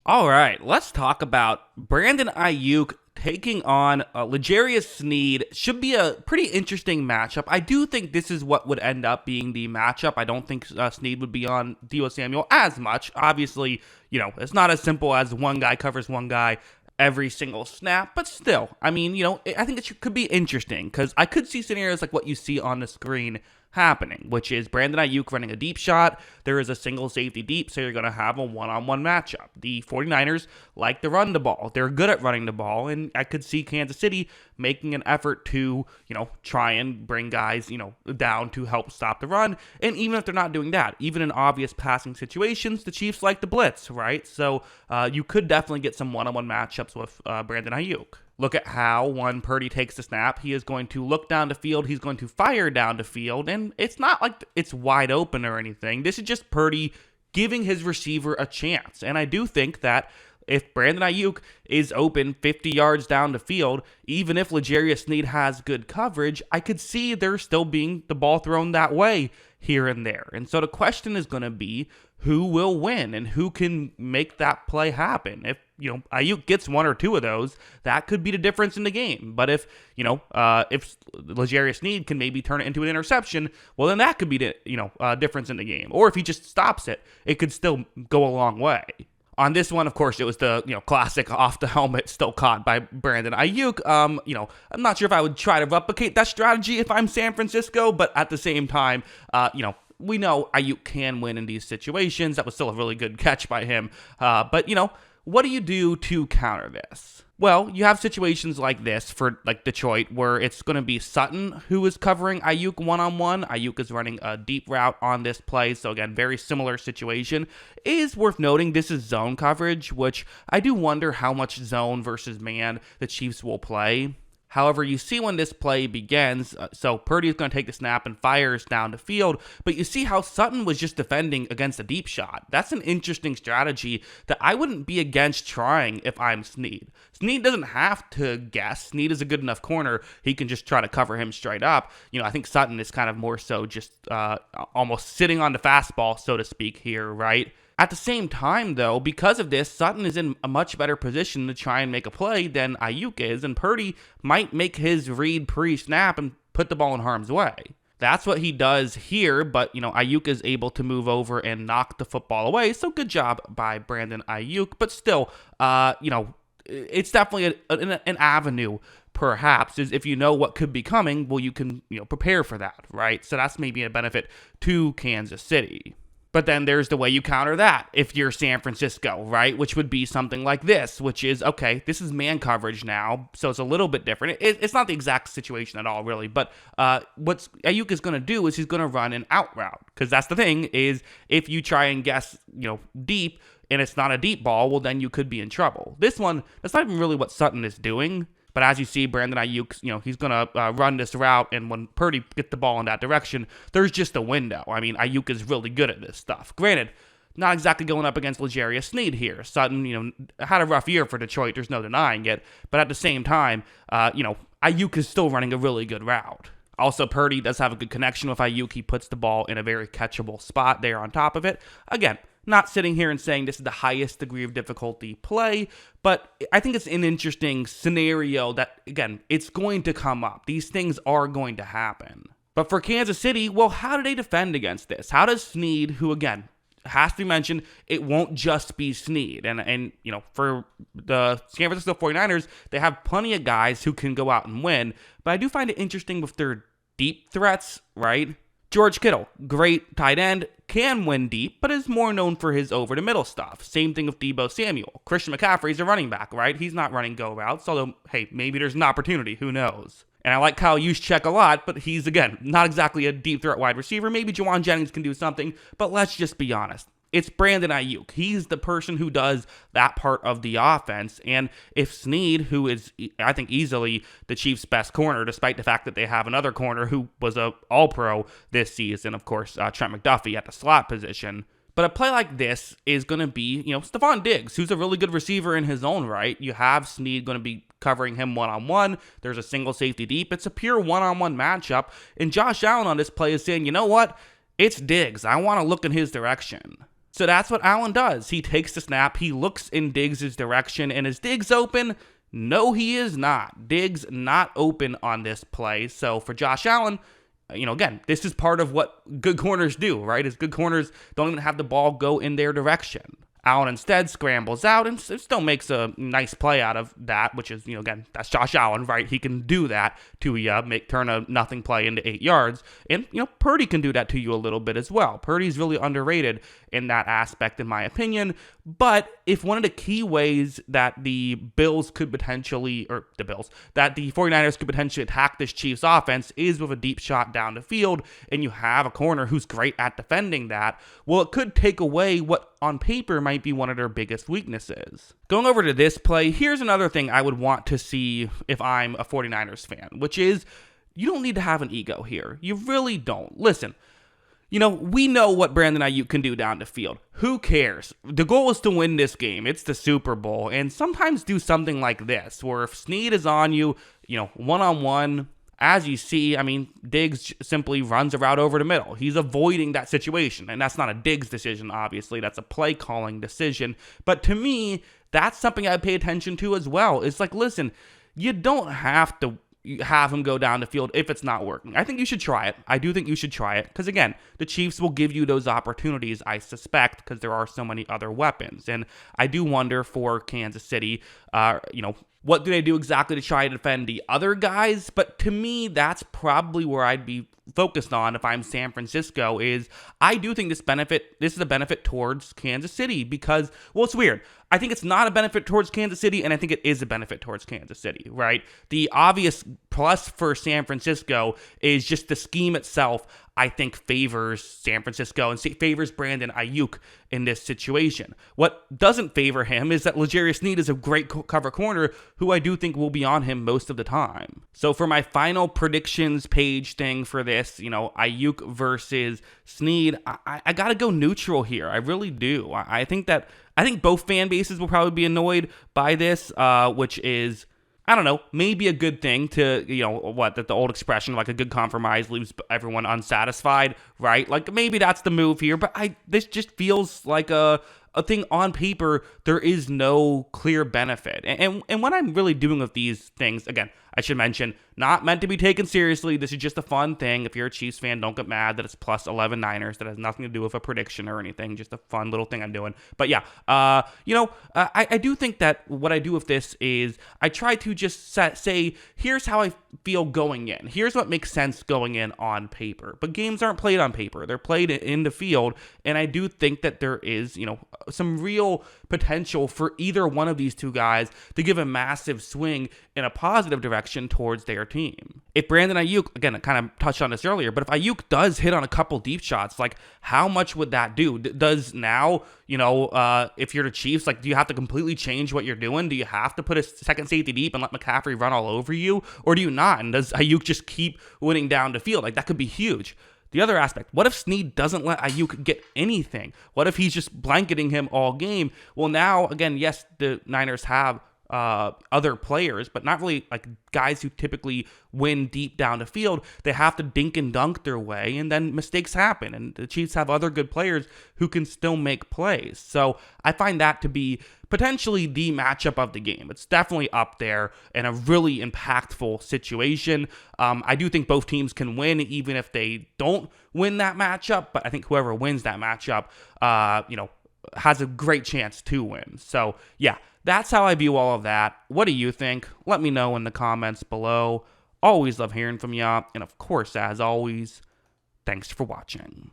All right, let's talk about Brandon Aiyuk taking on L'Jarius Sneed. Should be a pretty interesting matchup. I do think this is what would end up being the matchup. I don't think Sneed would be on Deebo Samuel as much. Obviously, it's not as simple as one guy covers one guy every single snap, but still, I mean, I think it could be interesting because I could see scenarios like what you see on the screen happening, which is Brandon Aiyuk running a deep shot. There is a single safety deep, so you're going to have a one-on-one matchup. The 49ers like to run the ball. They're good at running the ball, and I could see Kansas City making an effort to, try and bring guys, down to help stop the run. And even if they're not doing that, even in obvious passing situations, the Chiefs like the blitz, right? So you could definitely get some one-on-one matchups with Brandon Aiyuk. Look at how when Purdy takes the snap, he is going to look down the field, he's going to fire down the field, and it's not like it's wide open or anything. This is just Purdy giving his receiver a chance. And I do think that if Brandon Aiyuk is open 50 yards down the field, even if L'Jarius Sneed has good coverage, I could see there still being the ball thrown that way here and there. And so the question is going to be who will win and who can make that play happen. If Aiyuk gets one or two of those, that could be the difference in the game. But if L'Jarius Sneed can maybe turn it into an interception, well, then that could be the difference in the game. Or if he just stops it, it could still go a long way. On this one, of course, it was the classic off the helmet still caught by Brandon Aiyuk. I'm not sure if I would try to replicate that strategy if I'm San Francisco, but at the same time, we know Aiyuk can win in these situations. That was still a really good catch by him. But what do you do to counter this? Well, you have situations like this for like Detroit where it's going to be Sutton who is covering Aiyuk one-on-one. Aiyuk is running a deep route on this play. So again, very similar situation. It is worth noting this is zone coverage, which I do wonder how much zone versus man the Chiefs will play. However, you see when this play begins, so Purdy is going to take the snap and fires down the field, but you see how Sutton was just defending against a deep shot. That's an interesting strategy that I wouldn't be against trying if I'm Sneed. Sneed doesn't have to guess. Sneed is a good enough corner. He can just try to cover him straight up. I think Sutton is kind of more so just almost sitting on the fastball, so to speak, here, right? At the same time, though, because of this, Sutton is in a much better position to try and make a play than Aiyuk is, and Purdy might make his read pre-snap and put the ball in harm's way. That's what he does here, but, Aiyuk is able to move over and knock the football away, so good job by Brandon Aiyuk, but still, it's definitely an avenue, perhaps, is if you know what could be coming, well, you can, prepare for that, right? So that's maybe a benefit to Kansas City. But then there's the way you counter that if you're San Francisco, right? Which would be something like this, which is, okay, this is man coverage now, so it's a little bit different. It's not the exact situation at all, really, but what Aiyuk is going to do is he's going to run an out route, because that's the thing, is if you try and guess, deep, and it's not a deep ball, well, then you could be in trouble. This one, that's not even really what Sutton is doing. But as you see, Brandon Aiyuk, he's going to run this route, and when Purdy gets the ball in that direction, there's just a window. I mean, Aiyuk is really good at this stuff. Granted, not exactly going up against L'Jarius Sneed here. Sutton, had a rough year for Detroit. There's no denying it. But at the same time, Aiyuk is still running a really good route. Also, Purdy does have a good connection with Aiyuk. He puts the ball in a very catchable spot there on top of it. Again, not sitting here and saying this is the highest degree of difficulty play, but I think it's an interesting scenario that, again, it's going to come up. These things are going to happen. But for Kansas City, well, how do they defend against this? How does Sneed, who, again, has to be mentioned, it won't just be Sneed. And for the San Francisco 49ers, they have plenty of guys who can go out and win. But I do find it interesting with their deep threats, right? George Kittle, great tight end, can win deep, but is more known for his over-the-middle stuff. Same thing with Deebo Samuel. Christian McCaffrey's a running back, right? He's not running go routes, although, hey, maybe there's an opportunity. Who knows? And I like Kyle Juszczyk a lot, but he's, again, not exactly a deep threat wide receiver. Maybe Juwan Jennings can do something, but let's just be honest. It's Brandon Aiyuk. He's the person who does that part of the offense. And if Sneed, who is, I think, easily the Chiefs' best corner, despite the fact that they have another corner who was a All-Pro this season, of course, Trent McDuffie at the slot position. But a play like this is going to be, Stefon Diggs, who's a really good receiver in his own right. You have Sneed going to be covering him one-on-one. There's a single safety deep. It's a pure one-on-one matchup. And Josh Allen on this play is saying, you know what? It's Diggs. I want to look in his direction. So that's what Allen does. He takes the snap, he looks in Diggs' direction, and is Diggs open? No, he is not. Diggs not open on this play. So for Josh Allen, again, this is part of what good corners do, right? Is good corners don't even have the ball go in their direction. Allen instead scrambles out and still makes a nice play out of that, which is, again, that's Josh Allen, right? He can do that to turn a nothing play into 8 yards. And, Purdy can do that to you a little bit as well. Purdy's really underrated in that aspect, in my opinion. But if one of the key ways that the 49ers could potentially attack this Chiefs offense is with a deep shot down the field, and you have a corner who's great at defending that, well, it could take away what on paper might be one of their biggest weaknesses. Going over to this play, here's another thing I would want to see if I'm a 49ers fan, which is you don't need to have an ego here. You really don't. Listen, we know what Brandon Aiyuk can do down the field. Who cares? The goal is to win this game. It's the Super Bowl. And sometimes do something like this, where if Sneed is on you, one-on-one, as you see, Diggs simply runs a route over the middle. He's avoiding that situation. And that's not a Diggs decision, obviously. That's a play-calling decision. But to me, that's something I pay attention to as well. It's like, listen, you don't have to have him go down the field if it's not working. I think you should try it. I do think you should try it because, again, the Chiefs will give you those opportunities, I suspect, because there are so many other weapons. And I do wonder for Kansas City, what do they do exactly to try to defend the other guys? But to me, that's probably where I'd be focused on if I'm San Francisco. Is I do think this is a benefit towards Kansas City because, well, it's weird. I think it's not a benefit towards Kansas City, and I think it is a benefit towards Kansas City, right? The obvious plus for San Francisco is just the scheme itself, I think, favors San Francisco and favors Brandon Aiyuk in this situation. What doesn't favor him is that Sneed is a great cover corner who I do think will be on him most of the time. So for my final predictions page thing for this, Aiyuk versus Sneed, I got to go neutral here. I really do. I think both fan bases will probably be annoyed by this, which is, I don't know, maybe a good thing to, that the old expression, like a good compromise leaves everyone unsatisfied, right? Like maybe that's the move here, but this just feels like a thing on paper. There is no clear benefit. And what I'm really doing with these things, again, I should mention, not meant to be taken seriously. This is just a fun thing. If you're a Chiefs fan, don't get mad that it's plus 11 Niners. That has nothing to do with a prediction or anything. Just a fun little thing I'm doing. But yeah, I do think that what I do with this is I try to just say, here's how I feel going in. Here's what makes sense going in on paper. But games aren't played on paper. They're played in the field. And I do think that there is, some real potential for either one of these two guys to give a massive swing in a positive direction towards their team. If Brandon Aiyuk, again, I kind of touched on this earlier, but if Aiyuk does hit on a couple deep shots, like how much would that do? Does now, if you're the Chiefs, like do you have to completely change what you're doing? Do you have to put a second safety deep and let McCaffrey run all over you? Or do you not? And does Aiyuk just keep winning down the field? Like that could be huge. The other aspect, what if Sneed doesn't let Aiyuk get anything? What if he's just blanketing him all game? Well, now, again, yes, the Niners have other players, but not really like guys who typically win deep down the field. They have to dink and dunk their way, and then mistakes happen. And the Chiefs have other good players who can still make plays. So I find that to be potentially the matchup of the game. It's definitely up there in a really impactful situation. I do think both teams can win, even if they don't win that matchup. But I think whoever wins that matchup, has a great chance to win. So yeah, that's how I view all of that. What do you think? Let me know in the comments below. Always love hearing from y'all. And of course, as always, thanks for watching.